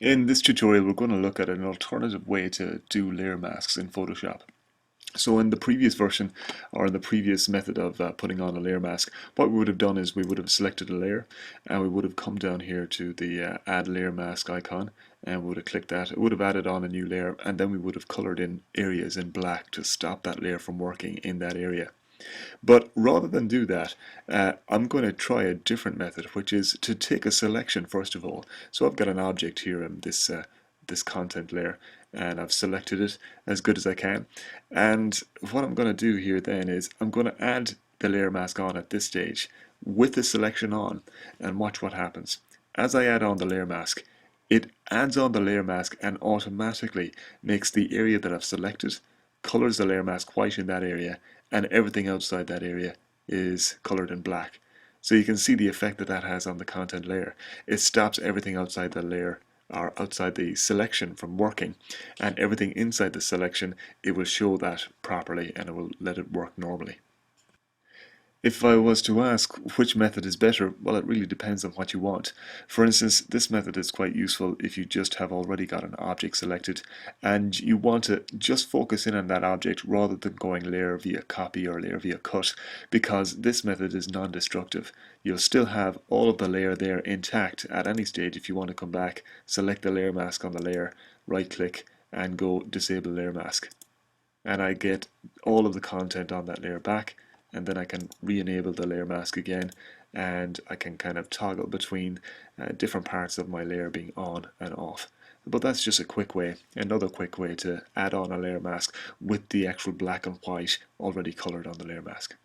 In this tutorial, we're going to look at an alternative way to do layer masks in Photoshop. So in the previous version, or in the previous method of putting on a layer mask, what we would have done is we would have selected a layer, and we would have come down here to the Add Layer Mask icon, and we would have clicked that. It would have added on a new layer, and then we would have colored in areas in black to stop that layer from working in that area. But rather than do that, I'm going to try a different method, which is to take a selection first of all. So I've got an object here in this content layer, and I've selected it as good as I can. And what I'm going to do here then is I'm going to add the layer mask on at this stage with the selection on, and watch what happens. As I add on the layer mask, it adds on the layer mask and automatically makes the area that I've selected, colors the layer mask white in that area, and everything outside that area is colored in black. So you can see the effect that that has on the content layer. It stops everything outside the layer or outside the selection from working, and everything inside the selection, it will show that properly and it will let it work normally. If I was to ask which method is better, well, it really depends on what you want. For instance, this method is quite useful if you just have already got an object selected and you want to just focus in on that object rather than going layer via copy or layer via cut, because this method is non-destructive. You'll still have all of the layer there intact at any stage. If you want to come back, select the layer mask on the layer, right click and go disable layer mask, and I get all of the content on that layer back, and then I can re-enable the layer mask again, and I can kind of toggle between different parts of my layer being on and off. But that's just a quick way, another quick way to add on a layer mask with the actual black and white already colored on the layer mask.